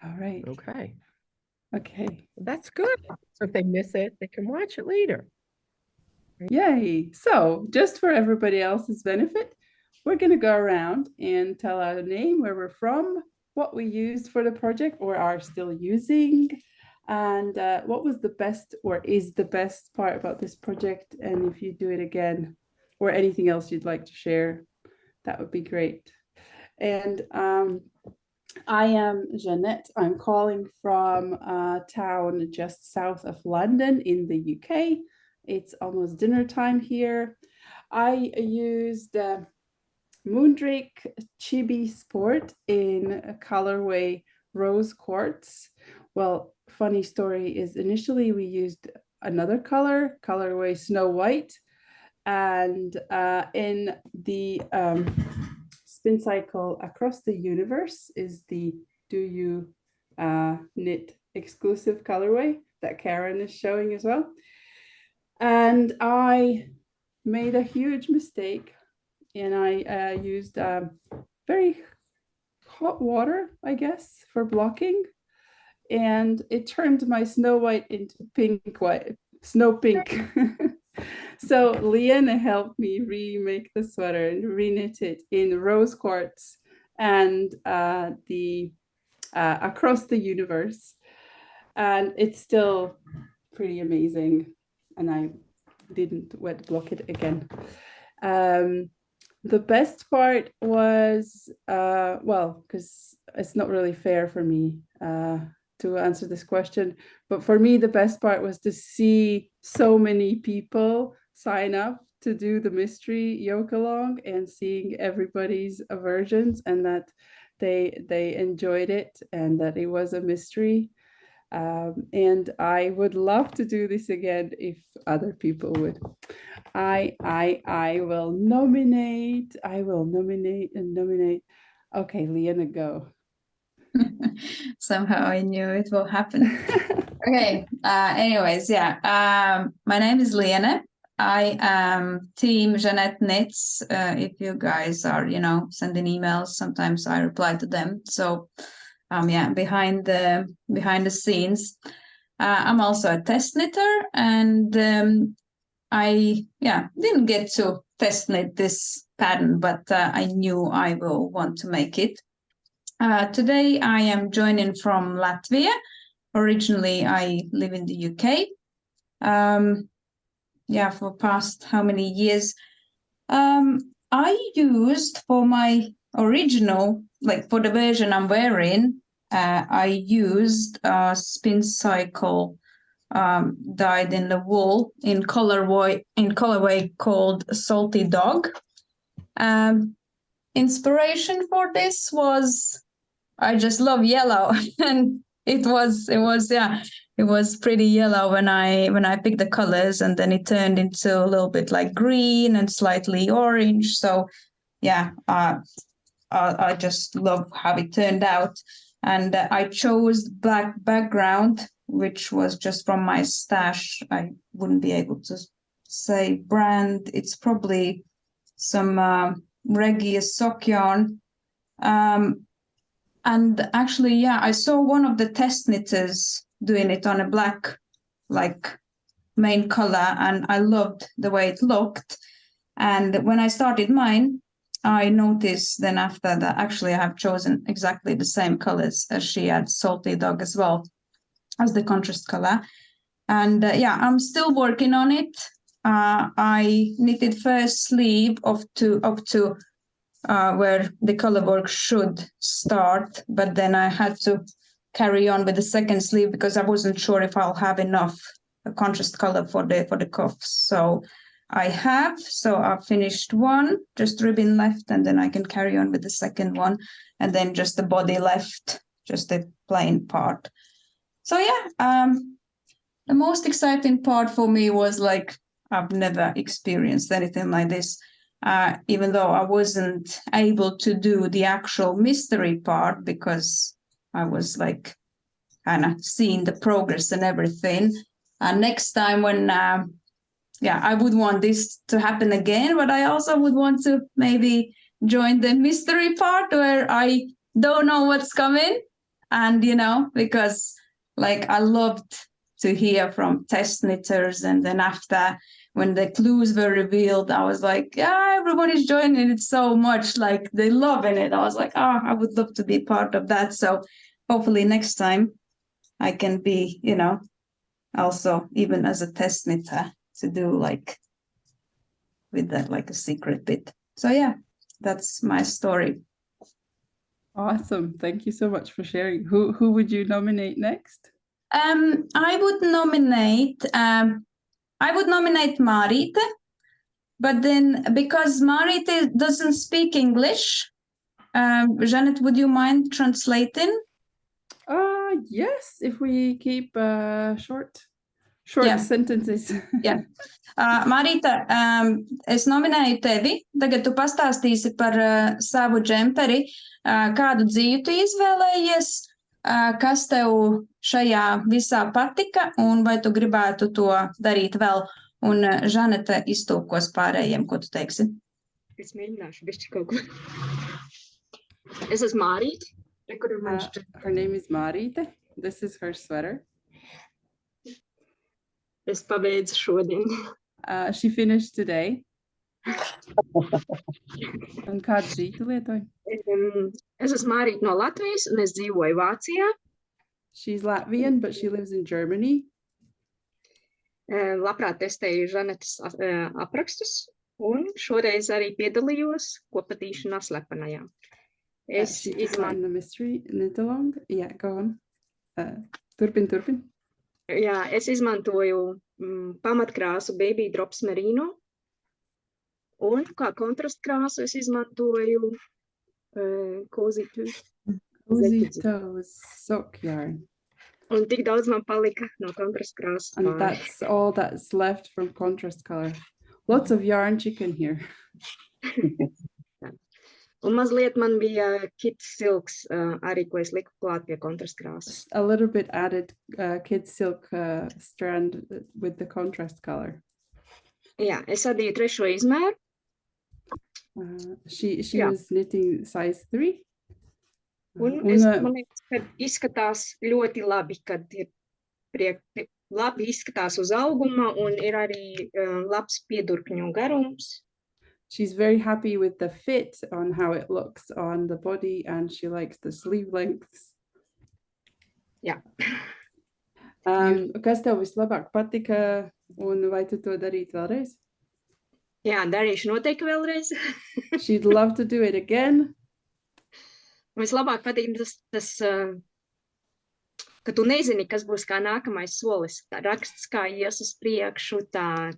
All right. Okay. Okay. That's good. So if they miss it, they can watch it later. Yay. So, just for everybody else's benefit, we're going to go around and tell our name, where we're from, what we used for the project or are still using, and what was the best or is the best part about this project. And if you do it again or anything else you'd like to share, that would be great. And I am Janette. I'm calling from a town just south of London in the UK. It's almost dinner time here. I used Moondrake Chibi Sport in a colorway rose quartz. Well, funny story is initially we used another colorway Snow White, and in the spin cycle across the universe is the Do You Knit exclusive colorway that Karen is showing as well. And I made a huge mistake, and I used very hot water, I guess, for blocking, and it turned my Snow White into snow pink. So Leanna helped me remake the sweater and reknit it in rose quartz and the across the universe, and it's still pretty amazing. And I didn't wet block it again. The best part was well, because it's not really fair for me to answer this question, but for me the best part was to see so many people sign up to do the mystery Yokealong and seeing everybody's versions, and that they enjoyed it and that it was a mystery. And I would love to do this again if other people would. I will nominate. I will nominate and nominate. Okay, Leanna, go. Somehow I knew it will happen. Okay. Anyways, yeah. My name is Lynn. I am Team Janette Knits. If you guys are, sending emails, sometimes I reply to them. So, yeah, behind the scenes, I'm also a test knitter, and I didn't get to test knit this pattern, but I knew I will want to make it. Today I am joining from Latvia. Originally, I live in the UK. For past how many years? I used for my original, like for the version I'm wearing, I used a spin cycle dyed in the wool in colorway called Salty Dog. Inspiration for this was I just love yellow, and it was pretty yellow when I picked the colors, and then it turned into a little bit like green and slightly orange. So yeah, I just love how it turned out, and I chose black background, which was just from my stash. I wouldn't be able to say brand. It's probably some Regia sock yarn. And actually, yeah, I saw one of the test knitters doing it on a black, like, main color, and I loved the way it looked. And when I started mine, I noticed then after that actually I have chosen exactly the same colors as she had, Salty Dog as well as the contrast color. And yeah, I'm still working on it. I knitted first sleeve up to where the color work should start, but then I had to carry on with the second sleeve because I wasn't sure if I'll have enough contrast color for the cuffs. So I've finished one, just ribbon left, and then I can carry on with the second one, and then just the body left, just the plain part. So yeah, the most exciting part for me was like I've never experienced anything like this. Even though I wasn't able to do the actual mystery part because I was like kind of seeing the progress and everything. Next time when, I would want this to happen again, but I also would want to maybe join the mystery part where I don't know what's coming. And, because like I loved to hear from test knitters, and then after when the clues were revealed, I was like, yeah, everyone is joining it so much, like they loving it. I was like, oh, I would love to be part of that. So hopefully next time I can be, also even as a test knitter to do like with that, like a secret bit. So yeah, that's my story. Awesome. Thank you so much for sharing. Who would you nominate next? I would nominate Marit, but then because Marit doesn't speak English, Janette, would you mind translating? Yes, if we keep short Yeah. sentences. Yeah. Marita, es nominēju tevi. Tagad tu pastāstīsi par savu džemperi, kādu dzīvi tu izvēlējies, kas tev šajā visā patika, un vai tu gribētu to darīt vēl. Un Žanete iztūkos pārējiem, ko tu teiksi. Es mēģināšu bišķi kaut ko. Es esmu Marit. Her name is Marit. This is her sweater. Es pabeidzu šodien. She finished today. Un kādu žītu lietoji? Es esmu Marit no Latvijas, un es dzīvoju Vācijā. She's Latvian, but she lives in Germany. Labprāt testēju Žanetes aprakstus, un šoreiz arī piedalījos kopatīšanā slepenajā. She designed the mystery knit-along. Yeah, go on. Turpin. Jā, es izmantoju pamatkrāsu Baby Drops Merino, un kā kontrastkrāsu es izmantoju Cozy Toes sock yarn. Un tik daudz man palika no kontrastkrāsas. And that's all that's left from contrast color. Lots of yarn chicken here. Un mazliet man bija kit silks arī, ko es liku klāt pie kontrastkrāsas. A little bit added kid silk strand with the contrast color. Jā, es adīju 3. izmēru. She was knitting size 3. Un man liekas, ka izskatās ļoti labi, kad ir labi izskatās uz auguma un ir arī labs piedurkņu garums. She's very happy with the fit on how it looks on the body, and she likes the sleeve lengths. Jā. Kas tev vislabāk patika, un vai tu to darītu vēlreiz? Jā, darīšu noteikti vēlreiz. She'd love to do it again. Vislabāk patīk tas, ka tu nezini, kas būs kā nākamais solis. Tā raksts, kā ies uz priekšu, tā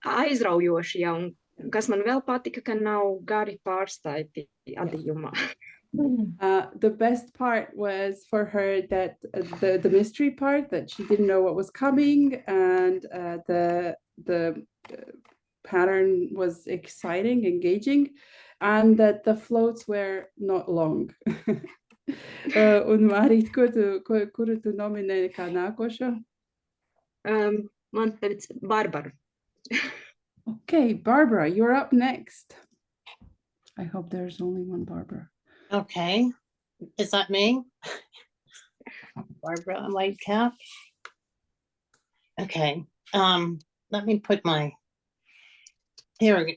aizraujoši, ja, un kas man vēl patika, ka nav gari pārstāti adījumā. The best part was for her that the mystery part, that she didn't know what was coming, and the pattern was exciting, engaging, and that the floats were not long. Un Marit, kuru tu nominēji kā nākošo? Man pēc Barbara. Okay, Barbara, you're up next. I hope there's only one Barbara. Okay, is that me? Barbara Lightcap. Okay, let me put my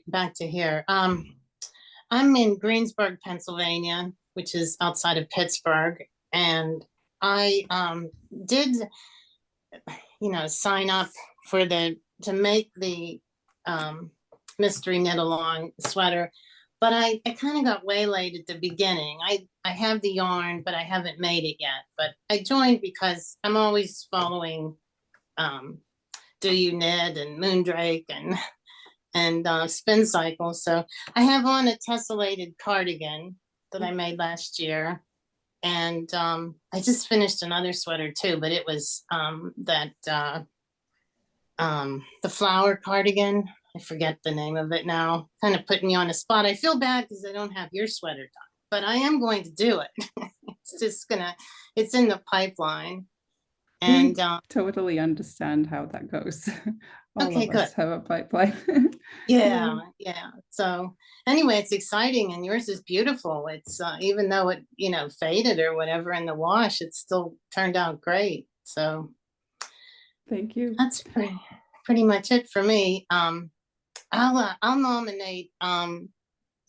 back to here. I'm in Greensburg, Pennsylvania, which is outside of Pittsburgh, and I did, sign up for to make the mystery knit-along sweater. But I kind of got waylaid at the beginning. I have the yarn, but I haven't made it yet. But I joined because I'm always following Do You Knit and Moondrake and Spin Cycle. So I have on a tessellated cardigan that I made last year. And I just finished another sweater too, but it was the flower cardigan. I forget the name of it now, kind of putting me on a spot. I feel bad because I don't have your sweater done, but I am going to do it. It's in the pipeline. And totally understand how that goes. All okay, of us good. have a pipeline. Yeah. So anyway, it's exciting, and yours is beautiful. It's even though it, faded or whatever in the wash, it still turned out great. So Thank you. that's pretty much it for me. I'll nominate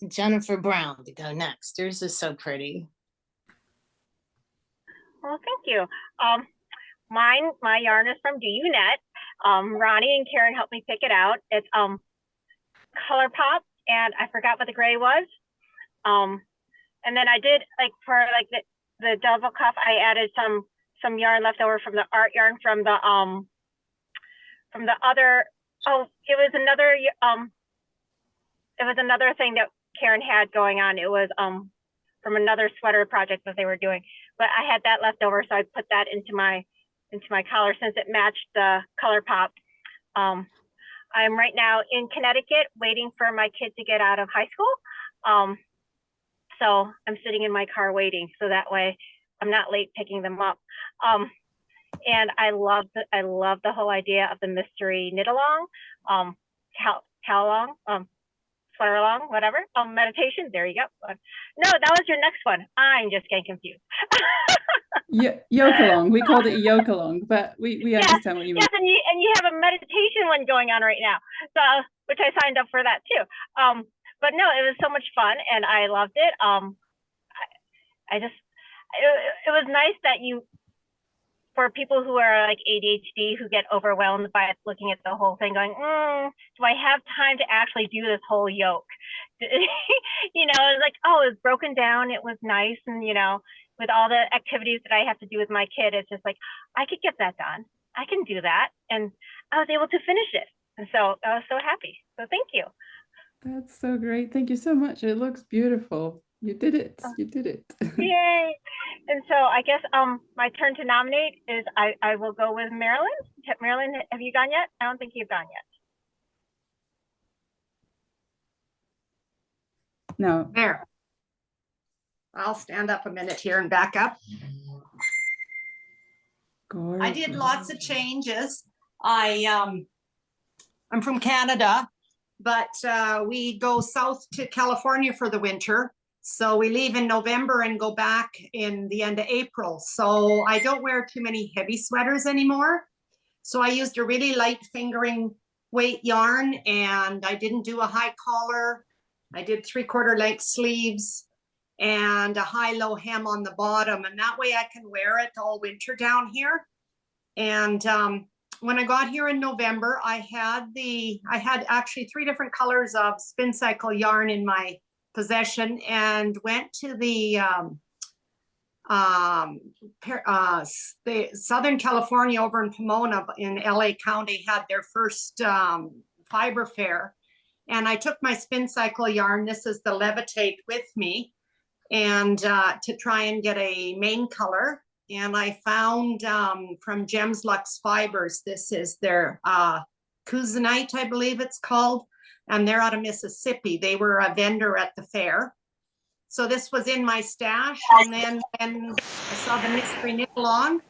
Jennifer Brown to go next. Yours is so pretty. Well, thank you. My yarn is from Net. Ronnie and Karen helped me pick it out. It's Color Pop, and I forgot what the gray was. And then I did for the double cuff, I added some yarn left over from the art yarn from the other. Oh, it was another thing that Karen had going on. It was from another sweater project that they were doing, but I had that left over, so I put that into my collar since it matched the Color Pop. I'm right now in Connecticut waiting for my kid to get out of high school. So I'm sitting in my car waiting, so that way I'm not late picking them up. And I love the whole idea of the mystery knit along, sweater along, whatever. Meditation. There you go. No, that was your next one. I'm just getting confused. Yeah, Yokealong. We called it Yokealong, but we understand what you mean. Yes, and you have a meditation one going on right now, so which I signed up for that too. But no, it was so much fun, and I loved it. It was nice that for people who are like ADHD, who get overwhelmed by looking at the whole thing, going, do I have time to actually do this whole yoke? It's like, oh, it was broken down. It was nice. And, with all the activities that I have to do with my kid, it's just like, I could get that done. I can do that. And I was able to finish it. And so I was so happy. So thank you. That's so great. Thank you so much. It looks beautiful. You did it. You did it. Yay. And so I guess my turn to nominate is I will go with Marilyn. Marilyn, have you gone yet? I don't think you've gone yet. No. There. I'll stand up a minute here and back up. Gorgeous. I did lots of changes. I'm from Canada, but we go south to California for the winter. So we leave in November and go back in the end of April. So I don't wear too many heavy sweaters anymore. So I used a really light fingering weight yarn, and I didn't do a high collar. I did 3/4 length sleeves and a high-low hem on the bottom. And that way I can wear it all winter down here. And when I got here in November, I had actually 3 different colors of spin cycle yarn in my possession, and went to the Southern California over in Pomona in LA County had their first fiber fair. And I took my spin cycle yarn, this is the Levitate, with me, and to try and get a main color. And I found from Gems Luxe Fibers, this is their Kuzanite, I believe it's called. And they're out of Mississippi. They were a vendor at the fair. So this was in my stash. And then when I saw the mystery knit along,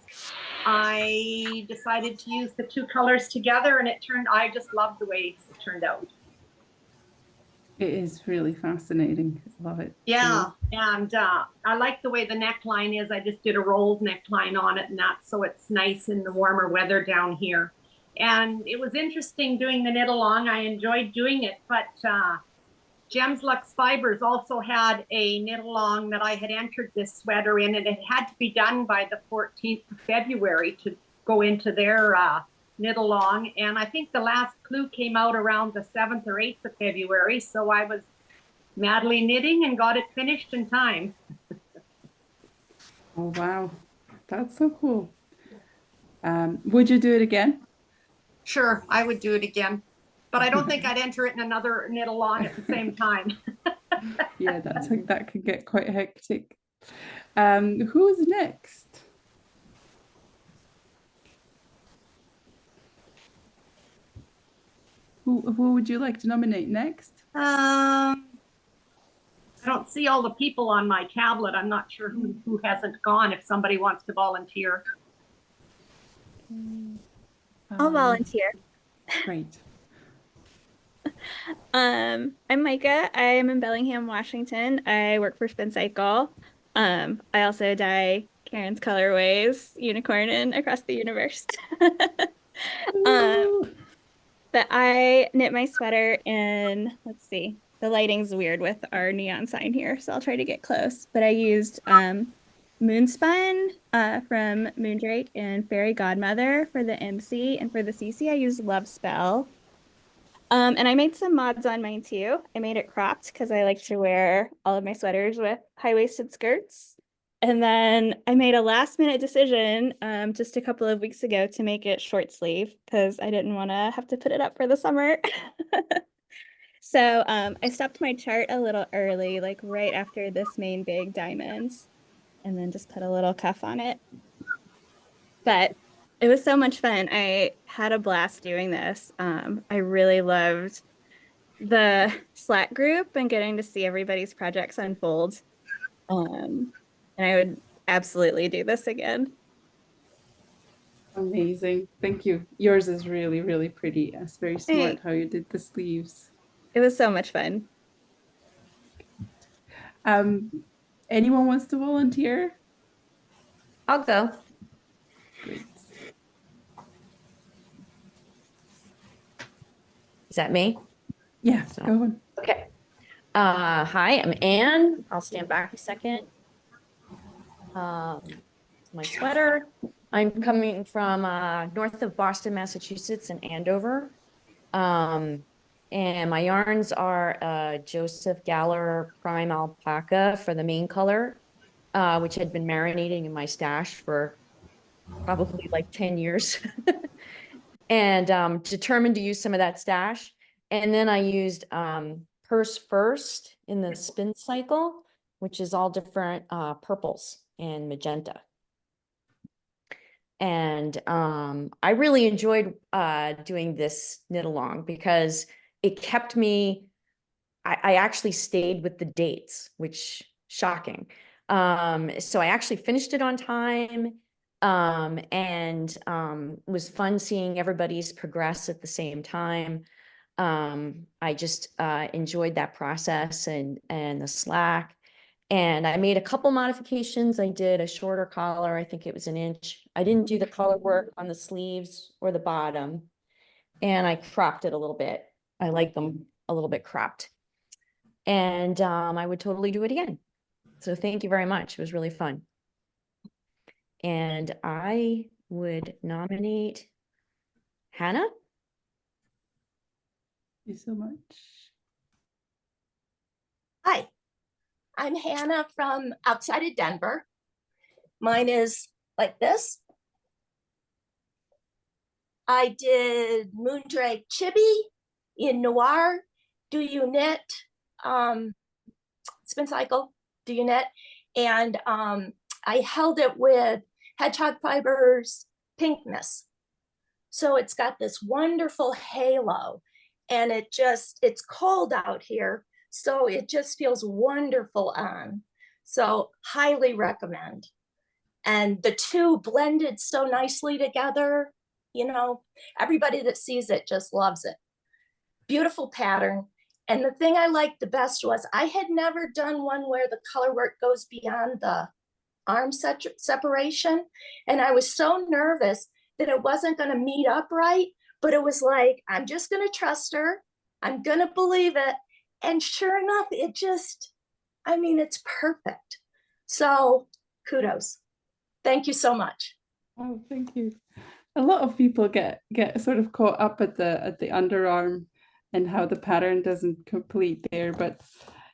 I decided to use the 2 colors together, and I just loved the way it turned out. It is really fascinating. Love it. Yeah. And I like the way the neckline is. I just did a rolled neckline on it, and that's so it's nice in the warmer weather down here. And it was interesting doing the knit along. I enjoyed doing it, but Gems Luxe Fibers also had a knit along that I had entered this sweater in, and it had to be done by the 14th of February to go into their knit along. And I think the last clue came out around the 7th or 8th of February. So I was madly knitting and got it finished in time. Oh, wow. That's so cool. Would you do it again? Sure, I would do it again, but I don't think I'd enter it in another knit along at the same time. Yeah, that could get quite hectic. Who's next? Who would you like to nominate next? I don't see all the people on my tablet. I'm not sure who hasn't gone, if somebody wants to volunteer. I'll volunteer. Great. I'm Micah. I am in Bellingham, Washington. I work for Spin Cycle. I also dye Karen's colorways, unicornin across the universe. But I knit my sweater in, let's see, the lighting's weird with our neon sign here, so I'll try to get close. But I used Moonspun from Moondrake and Fairy Godmother for the MC, and for the CC I used Love Spell. And I made some mods on mine too. I made it cropped because I like to wear all of my sweaters with high-waisted skirts. And then I made a last-minute decision just a couple of weeks ago to make it short sleeve because I didn't want to have to put it up for the summer. So I stopped my chart a little early, like right after this main big diamond, and then just put a little cuff on it. But it was so much fun. I had a blast doing this. I really loved the Slack group and getting to see everybody's projects unfold. And I would absolutely do this again. Amazing. Thank you. Yours is really, really pretty. It's very smart how you did the sleeves. It was so much fun. Anyone wants to volunteer? I'll go. Great. Is that me? Yeah, go on. Okay. Hi, I'm Anne. I'll stand back a second. My sweater. I'm coming from north of Boston, Massachusetts, in Andover. And my yarns are Joseph Galler Prime Alpaca for the main color, which had been marinating in my stash for probably like 10 years. And determined to use some of that stash. And then I used Purse First in the Spin Cycle, which is all different purples and magenta. And I really enjoyed doing this knit along because it kept me, I actually stayed with the dates, which shocking. So I actually finished it on time. And was fun seeing everybody's progress at the same time. I just enjoyed that process and the Slack. And I made a couple modifications. I did a shorter collar. I think it was an inch. I didn't do the color work on the sleeves or the bottom. And I cropped it a little bit. I like them a little bit cropped. And I would totally do it again. So thank you very much. It was really fun. And I would nominate Hannah. Thank you so much. Hi, I'm Hannah from outside of Denver. Mine is like this. I did Moondrake Chibi in Noir, Do You Knit, Spin Cycle, Do You Knit, and I held it with Hedgehog Fibers Pinkness. So it's got this wonderful halo, and it's cold out here, so it just feels wonderful on. So highly recommend. And the two blended so nicely together, you know, everybody that sees it just loves it. Beautiful pattern. And the thing I liked the best was I had never done one where the color work goes beyond the arm separation. And I was so nervous that it wasn't going to meet up right, but it was like, I'm just going to trust her. I'm going to believe it. And sure enough, it just, I mean, it's perfect. So kudos. Thank you so much. Oh, thank you. A lot of people get sort of caught up at the underarm and how the pattern doesn't complete there, but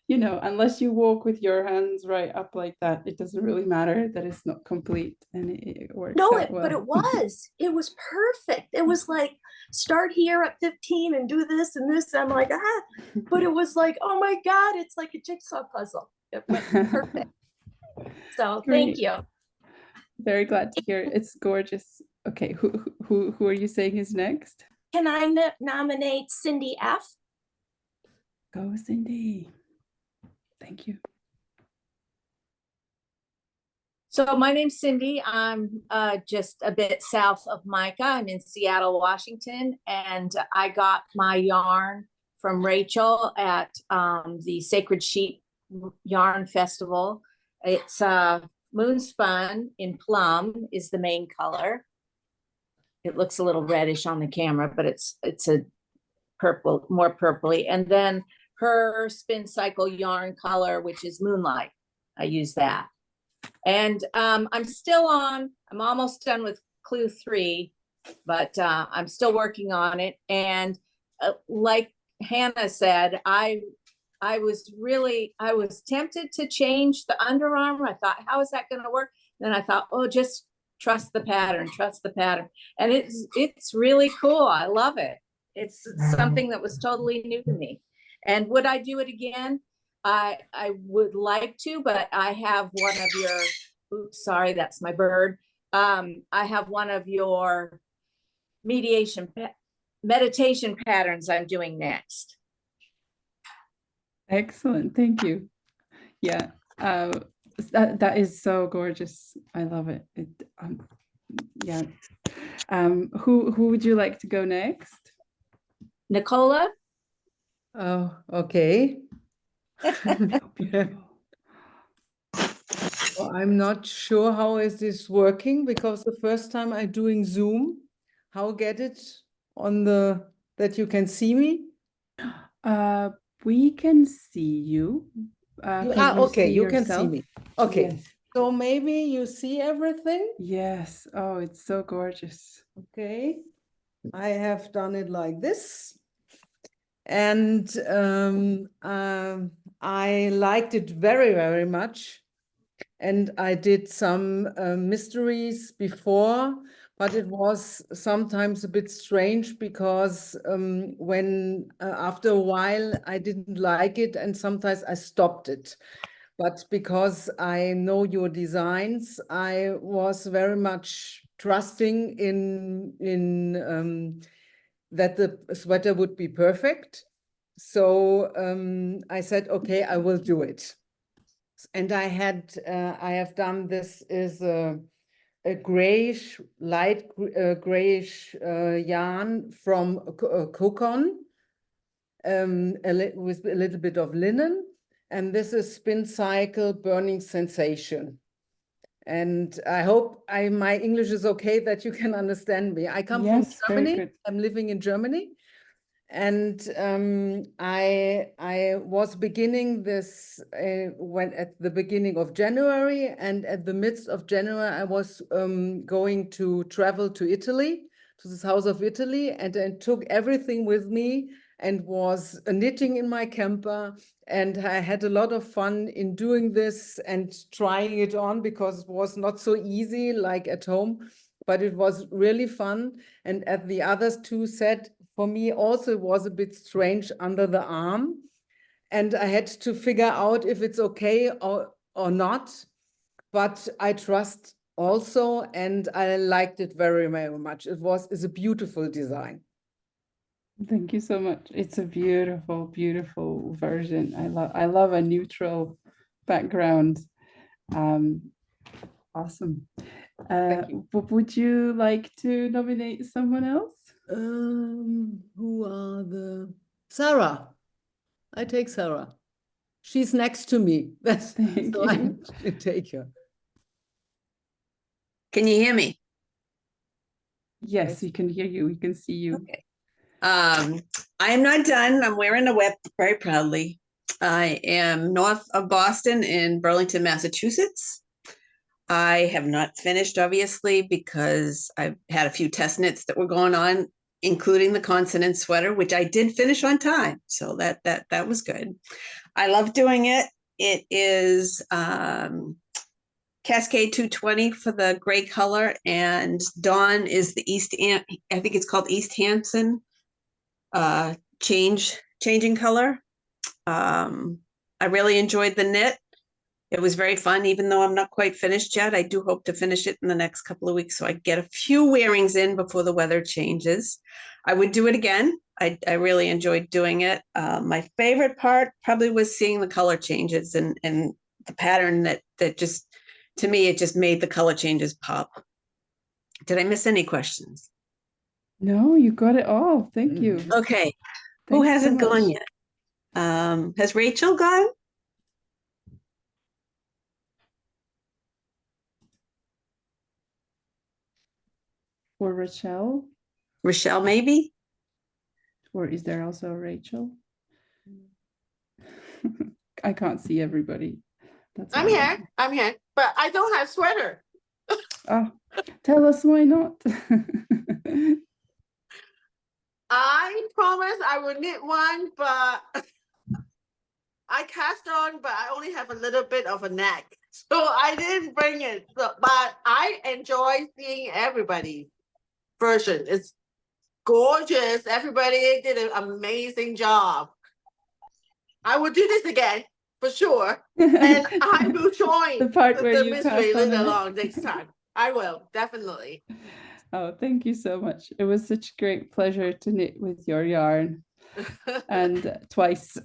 you know, unless you walk with your hands right up like that, it doesn't really matter that it's not complete, and it works out well. But it was perfect. It was like, start here at 15 and do this and this. And I'm like, but it was like, oh my God, it's like a jigsaw puzzle. It went perfect. So thank you. Very glad to hear it. It's gorgeous. Okay, who are you saying is next? Can I nominate Cindy F? Go, Cindy. Thank you. So my name's Cindy. I'm just a bit south of Micah. I'm in Seattle, Washington, and I got my yarn from Rachel at the Sacred Sheep Yarn Festival. It's Moonspun in plum is the main color. It looks a little reddish on the camera, but it's a purple, more purpley. And then her Spin Cycle yarn color, which is Moonlight. I use that. And I'm almost done with clue 3, but I'm still working on it. And like Hannah said, I was tempted to change the underarm. I thought, how is that going to work? Then I thought, oh, just trust the pattern. And it's really cool. I love it. It's something that was totally new to me. And would I do it again? I would like to, but I have one of your, oops, sorry, that's my bird. I have one of your meditation patterns I'm doing next. Excellent, thank you. Yeah, that is so gorgeous. I love it. Yeah. Who would you like to go next? Nicola? Oh, okay. Well, I'm not sure how is this working because the first time I'm doing Zoom. How get it on that you can see me? We can see you. Okay, you can see me. Okay, yes. So maybe you see everything? Yes. Oh, it's so gorgeous. Okay, I have done it like this. And I liked it very, very much. And I did some mysteries before, but it was sometimes a bit strange because when after a while I didn't like it and sometimes I stopped it. But because I know your designs, I was very much trusting in that the sweater would be perfect. So I said, okay, I will do it. And I have done this is a grayish, light grayish yarn from Kokon with a little bit of linen. And this is Spin Cycle Burning Sensation. And I hope my English is okay that you can understand me. I come from Germany. I'm living in Germany. And I was beginning this when at the beginning of January, and at the midst of January, I was going to travel to Italy, to the south of Italy, and I took everything with me and was knitting in my camper. And I had a lot of fun in doing this and trying it on because it was not so easy like at home, but it was really fun. And at the others two said, for me also it was a bit strange under the arm. And I had to figure out if it's okay or not. But I trust also, and I liked it very, very much. It's a beautiful design. Thank you so much. It's a beautiful, beautiful version. I love a neutral background. Awesome. Would you like to nominate someone else? Who are Sarah? I take Sarah. She's next to me. That's Thank so you. I take her. Can you hear me? Yes, we can hear you. We can see you. Okay. I am not done. I'm wearing a whip very proudly. I am north of Boston in Burlington, Massachusetts. I have not finished, obviously, because I've had a few test knits that were going on, including the consonant sweater, which I did finish on time. So that was good. I love doing it. It is Cascade 220 for the gray color, and Dawn is the I think it's called East Hansen changing color. I really enjoyed the knit. It was very fun, even though I'm not quite finished yet. I do hope to finish it in the next couple of weeks so I get a few wearings in before the weather changes. I would do it again. I really enjoyed doing it. My favorite part probably was seeing the color changes and the pattern that just to me, it just made the color changes pop. Did I miss any questions? No, you got it all. Thank you. Okay. Who Thanks so hasn't gone much. yet? Has Rachel gone? Or Rachel? Rochelle, maybe? Or is there also a Rachel? I can't see everybody. That's I'm why. here. I'm here. But I don't have sweater. Oh, tell us why not. I promise I will knit one, but I cast on, but I only have a little bit of a neck. So I didn't bring it. So, but I enjoy seeing everybody's version. It's gorgeous. Everybody did an amazing job. I will do this again for sure. And I will join the part where the you mystery cast on Lynn it. along next time. I will, definitely. Oh, thank you so much. It was such a great pleasure to knit with your yarn. And twice.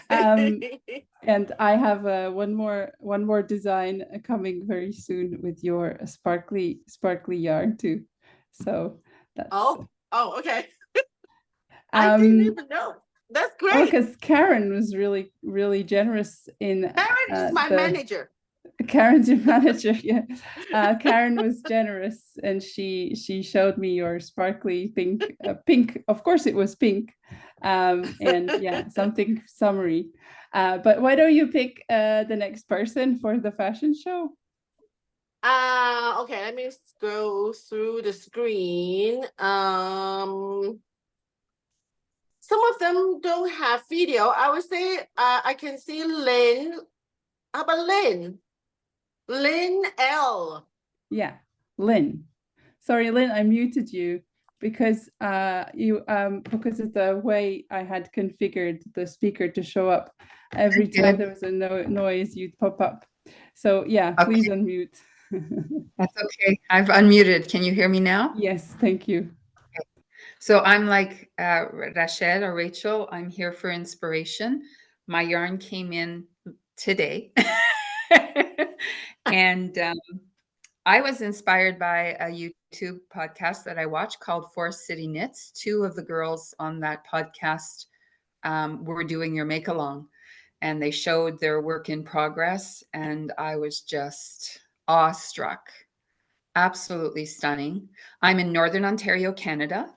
And I have one more design coming very soon with your sparkly yarn too. So that's okay. I didn't even know. That's great. Oh, because Karen was really generous in Karen is my manager. Karen's your manager, yeah. Karen was generous, and she showed me your sparkly pink. Of course, it was pink, and yeah, something summery. But why don't you pick the next person for the fashion show? Okay, let me go through the screen. Some of them don't have video. I would say I can see Lynn. How about Lynn? Lynn L. Yeah, Lynn. Sorry, Lynn, I muted you because because of the way I had configured the speaker to show up. Every time there was a noise, you'd pop up. So yeah, please unmute. That's okay. I've unmuted. Can you hear me now? Yes, thank you. Okay. So I'm like Rachel or Rachel. I'm here for inspiration. My yarn came in today. And I was inspired by a YouTube podcast that I watched called Forest City Knits. Two of the girls on that podcast were doing your make-along, and they showed their work in progress, and I was just awestruck. Absolutely stunning. I'm in Northern Ontario, Canada,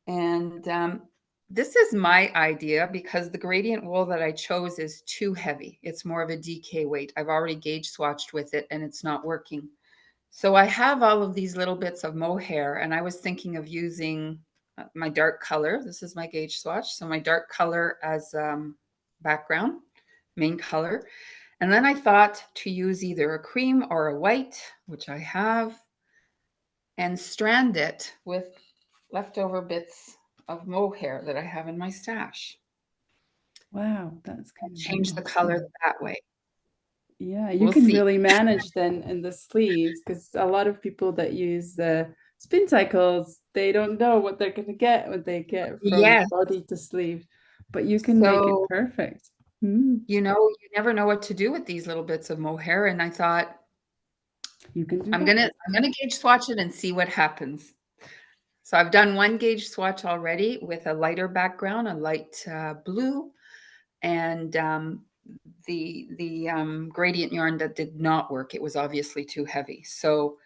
and this is my idea because the gradient wool that I chose is too heavy. It's more of a DK weight. I've already gauge swatched with it and it's not working. So I have all of these little bits of mohair, and I was thinking of using my dark color. This is my gauge swatch. So my dark color as background, main color. And then I thought to use either a cream or a white, which I have, and strand it with leftover bits of mohair that I have in my stash. Wow, that's kind of change the color that way. Yeah, you can really manage then in the sleeves, because a lot of people that use the spin cycles, they don't know what they're going to get when they get from body to sleeve, but you can make it perfect. You know, you never know what to do with these little bits of mohair, and I thought you can do I'm gonna gauge swatch it and see what happens. So I've done one gauge swatch already with a lighter background, a light blue, and the gradient yarn that did not work. It was obviously too heavy. So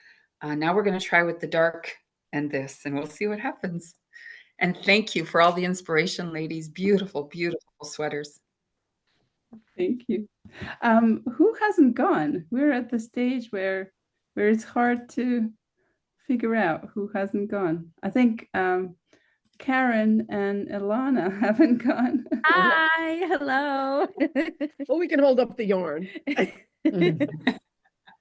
now we're going to try with the dark and this, and we'll see what happens. And thank you for all the inspiration, ladies. Beautiful, beautiful sweaters. Thank you. Who hasn't gone? We're at the stage where it's hard to figure out who hasn't gone. I think Karen and Alana haven't gone. Hi, hello. Well, we can hold up the yarn.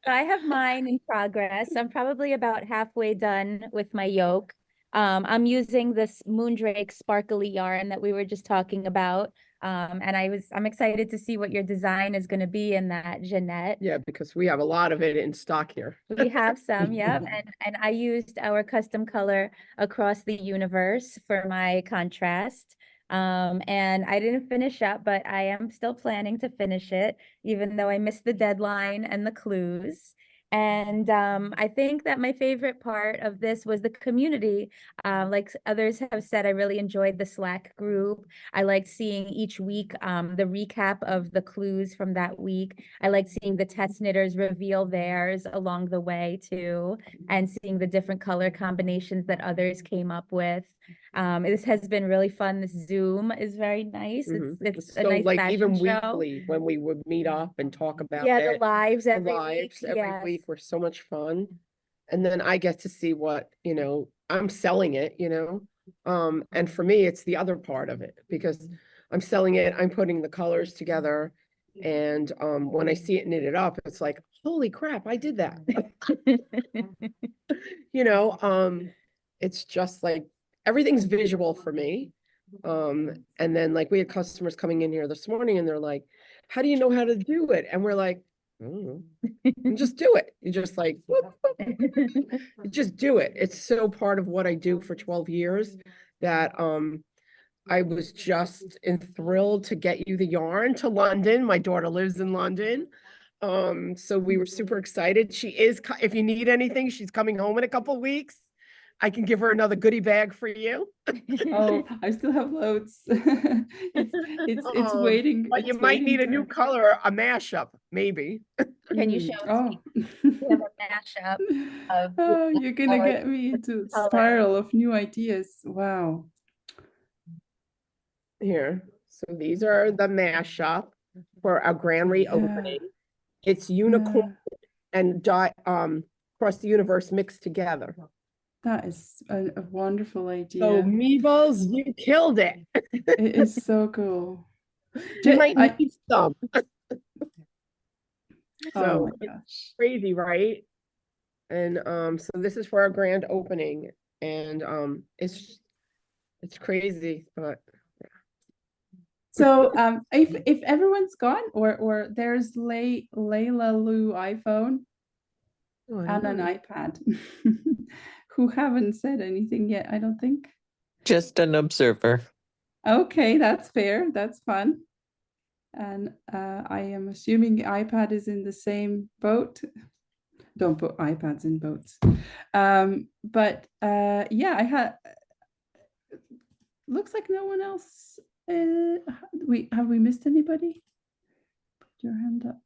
I have mine in progress. I'm probably about halfway done with my yoke. I'm using this Moondrake sparkly yarn that we were just talking about. And I'm excited to see what your design is going to be in that, Janette. Yeah, because we have a lot of it in stock here. We have some, yep. And I used our custom color Across the Universe for my contrast. And I didn't finish up, but I am still planning to finish it, even though I missed the deadline and the clues. And I think that my favorite part of this was the community. Like others have said, I really enjoyed the Slack group. I liked seeing each week the recap of the clues from that week. I liked seeing the test knitters reveal theirs along the way too, and seeing the different color combinations that others came up with. This has been really fun. This Zoom is very nice. It's a So nice like fashion even show. weekly, when we would meet up and talk about Yeah, the it, lives the every lives week. every Yes. week were so much fun. And then I get to see what, I'm selling it, and for me, it's the other part of it because I'm selling it, I'm putting the colors together. And when I see it knitted up, it's like, holy crap, I did that. It's just like everything's visual for me. And then like we had customers coming in here this morning and they're like, how do you know how to do it? And we're like, I don't know. And just do it. You just like, whoop, whoop. You just do it. It's so part of what I do for 12 years that I was just thrilled to get you the yarn to London. My daughter lives in London. So we were super excited. She is, if you need anything, she's coming home in a couple of weeks. I can give her another goodie bag for you. Oh, I still have loads. It's waiting. But you it's might need a waiting new color, a mashup, maybe. Can you show us? Oh. We have a mashup of Oh, you're gonna colors. get me into a Colors. spiral of new ideas. Wow. Here. So these are the mashup for our grand reopening. It's unicorn and across the universe mixed together. That is a wonderful idea. So Meebles, you killed it. It is so cool. You might need some. Oh my it's crazy, right? And so this is for our grand opening, and it's crazy, but so if everyone's gone or there's Layla Lou iPhone and an iPad who haven't said anything yet, I don't think. Just an observer. Okay, that's fair. That's fun. And I am assuming iPad is in the same boat. Don't put iPads in boats. But yeah, I had. Looks like no one else. Have we missed anybody? Put your hand up.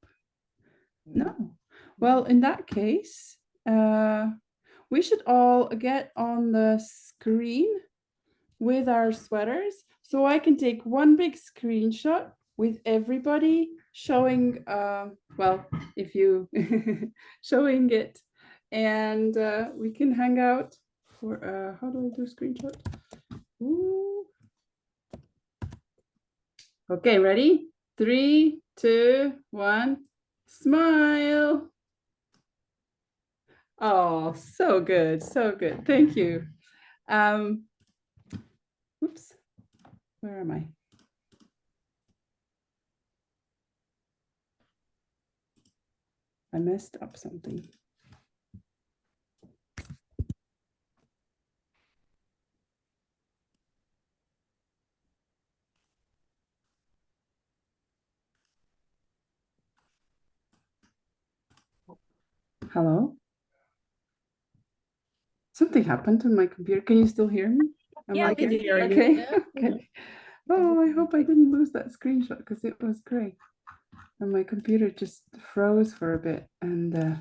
No. Well, in that case, we should all get on the screen with our sweaters, so I can take one big screenshot with everybody showing, well, if you showing it, and we can hang out for, how do I do screenshot? Ooh. Okay, ready? 3, 2, 1, smile. Oh, so good, so good. Thank you. Oops, where am I? I messed up something. Hello? Something happened to my computer. Can you still hear me? Yeah, we can hear you. Okay. Yeah. Okay. Oh, I hope I didn't lose that screenshot because it was great. And my computer just froze for a bit. And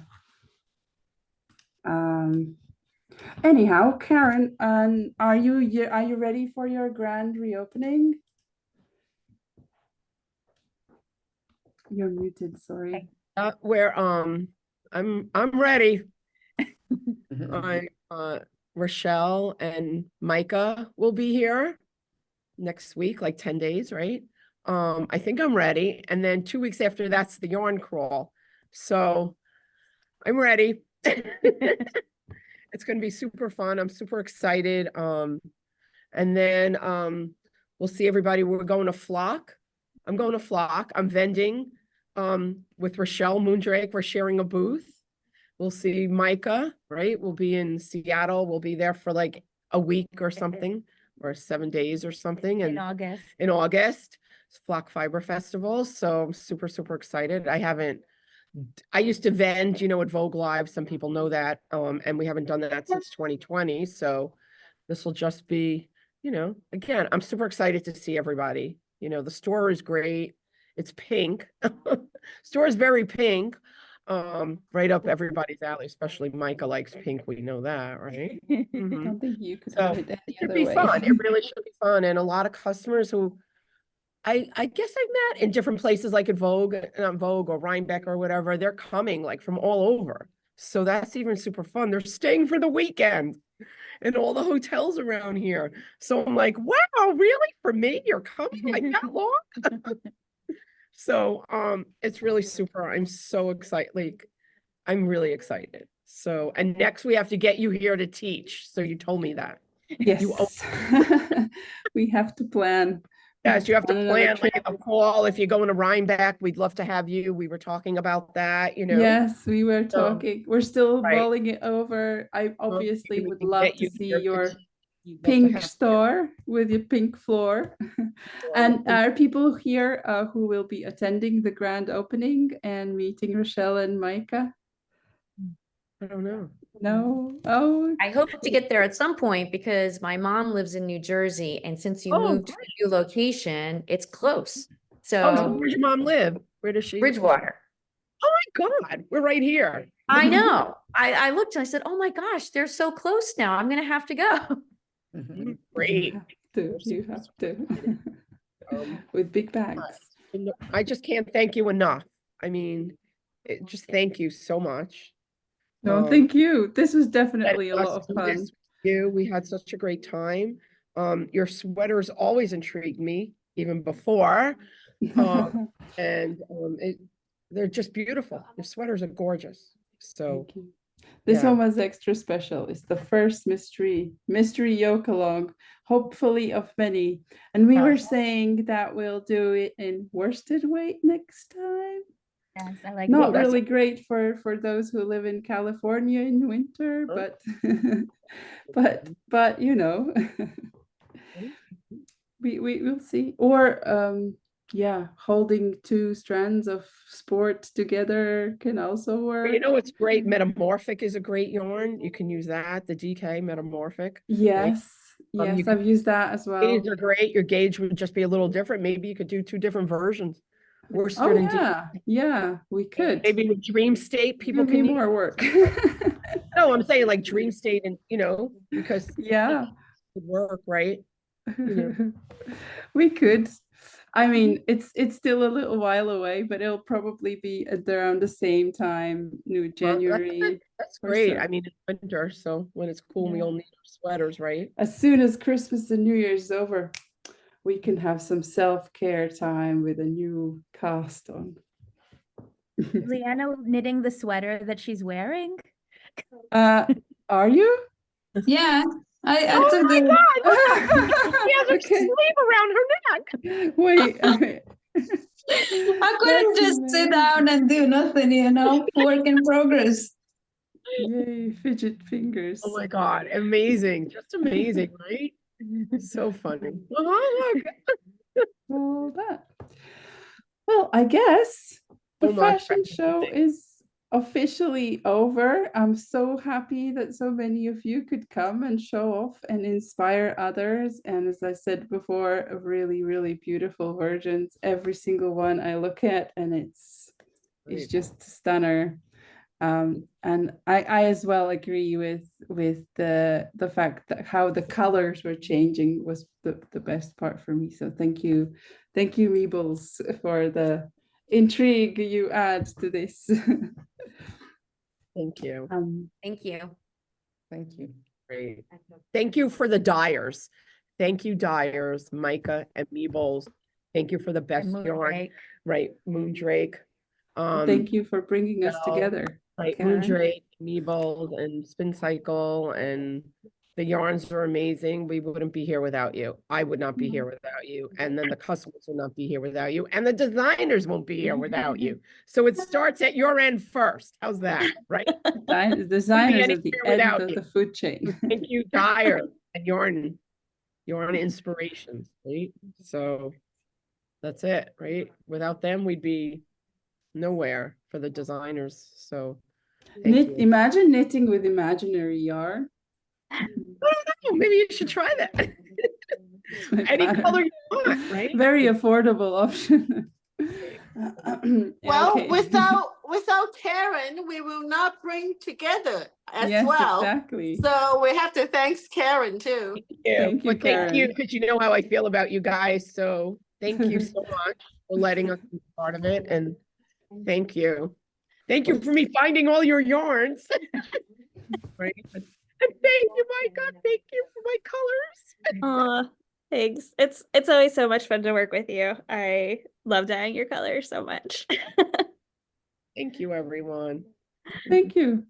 anyhow, Karen, are you ready for your grand reopening? You're muted, sorry. I'm ready. Rochelle and Micah will be here next week, like 10 days, right? I think I'm ready. And then 2 weeks after that's the yarn crawl. So I'm ready. It's going to be super fun. I'm super excited. And then we'll see everybody. We're going to Flock. I'm going to Flock. I'm vending with Rochelle Moondrake. We're sharing a booth. We'll see Micah, right? We'll be in Seattle. We'll be there for like a week or something. or 7 days or something In August. in August. It's Flock Fiber Festival. So I'm super, super excited. I used to vend, you know, at Vogue Live. Some people know that. And we haven't done that since 2020. So this will just be, you know, again, I'm super excited to see everybody. You know, the store is great. It's pink. Store is very pink. Right up everybody's alley, especially Micah likes pink. We know that, right? I don't think you could So put it any it should other be way. fun. It really should be fun. And a lot of customers who I guess I've met in different places like at Vogue, not Vogue or Rhinebeck or whatever, they're coming like from all over. So that's even super fun. They're staying for the weekend in all the hotels around here. So I'm like, wow, really? For me, you're coming like that long? So it's really super. I'm so excited. Like, I'm really excited. So, and next we have to get you here to teach. So you told me that. Yes. We have to plan. Yes, you have to another plan like trip. a call. If you're going to Rhinebeck, we'd love to have you. We were talking about that, you know. Yes, we were So, talking. We're still right. mulling it over. I obviously we would can love get to you see here to your teach. We'd love to pink have you. store with your pink floor. And are people here who will be attending the grand opening and meeting Rochelle and Micah? I don't know. No. Oh, I hope to get there at some point because my mom lives in New Jersey, and since you Oh, moved to a new location, it's close. Oh, So so where does your mom live? Where does she? Bridgewater. Oh my God, we're right here. I know. I looked and I said, "Oh my gosh, they're so close now. I'm gonna have to go." Great. You have to. With big bags. I just can't thank you enough. I mean, just thank you so much. No, thank you. This was definitely a Let lot us of do this fun. with you. We had such a great time. Your sweaters always intrigued me, even before. They're just beautiful. Your sweaters are gorgeous. So Thank you. This yeah. one was extra special. It's the first mystery Yokealong, hopefully of many. And we were saying that we'll do it in worsted weight next time. Yes, I like Not that. really great for those who live in California in winter, but you know, we will see. Or yeah, holding two strands of sport together can also work. You know, it's great. Metamorphic is a great yarn. You can use that. The DK Metamorphic. Yes. Yes, I've used that as well. Gauges are great. Your gauge would just be a little different. Maybe you could do two different versions. Worsted Oh and yeah, yeah, we could. maybe with Dream State, people Give me can more work. No, I'm saying like Dream State, and you know, because yeah, it would work, right? You know. We could. I mean, it's still a little while away, but it'll probably be at around the same time, new January. That's or great. so. I mean, it's winter, so when it's cool, we all need our sweaters, right? As soon as Christmas and New Year's is over, we can have some self-care time with a new cast on. Leanna knitting the sweater that she's wearing. Are you? Yeah, I Oh took my the. God! She has a sleeve around her neck. Wait. I couldn't just sit down and do nothing, you know, work in progress. Yay, fidget fingers. Oh my God, amazing. Just amazing, right? So funny. Oh, look. All that. Well, I guess the So much fashion show is officially over. I'm so happy that so many of you could come and show off and inspire others. And as I said before, really, really beautiful versions. Every single one I look at, and it's just stunner. And I as well agree with the fact that how the colors were changing was the best part for me. So thank you, Meebles, for the intrigue you add to this. Thank you. Thank you. Thank you. Great. Thank you for the dyers. Thank you, dyers, Micah and Meebles. Thank you for the best yarn. Right, Moondrake. Thank you for bringing us together. Right, Karen. Moondrake, Meebles, and Spin Cycle, and the yarns are amazing. We wouldn't be here without you. I would not be here without you. And then the customers will not be here without you. And the designers won't be here without you. So it starts at your end first. How's that? Right? Designers at the end of the food chain. Thank you, Dyer and Yarn. yarn inspirations, right? So that's it, right? Without them, we'd be nowhere for the designers. So thank you. Imagine knitting with imaginary yarn. I don't know, maybe you should try that. Any color you want, right? Very affordable option. Well, Okay. without Karen, we will not bring together as Yes, well. exactly. So we have to thank Karen too. Thank you, Thank you, Karen. because you know how I feel about you guys. So thank you so much for letting us be part of it. And thank you. Thank you for me finding all your yarns. Right? And thank you, Micah. Thank you for my colors. Aw, thanks. It's always so much fun to work with you. I love dyeing your colors so much. Thank you, everyone. Thank you.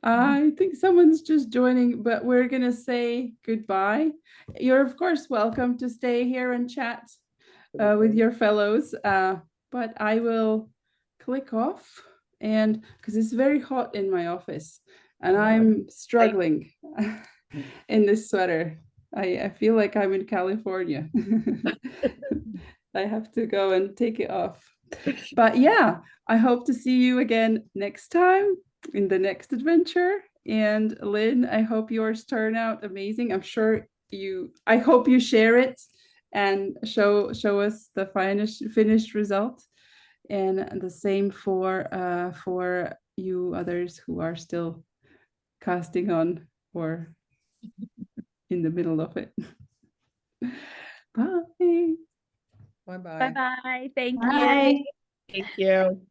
I think someone's just joining, but we're going to say goodbye. You're, of course, welcome to stay here and chat with your fellows, but I will click off, and because it's very hot in my office and I'm struggling in this sweater. I feel like I'm in California. I have to go and take it off. But yeah, I hope to see you again next time in the next adventure. And Lynn, I hope yours turn out amazing. I'm sure I hope you share it and show us the finished result. And the same for you others who are still casting on or in the middle of it. Bye. Bye-bye. Bye-bye. Thank Bye. you. Thank you.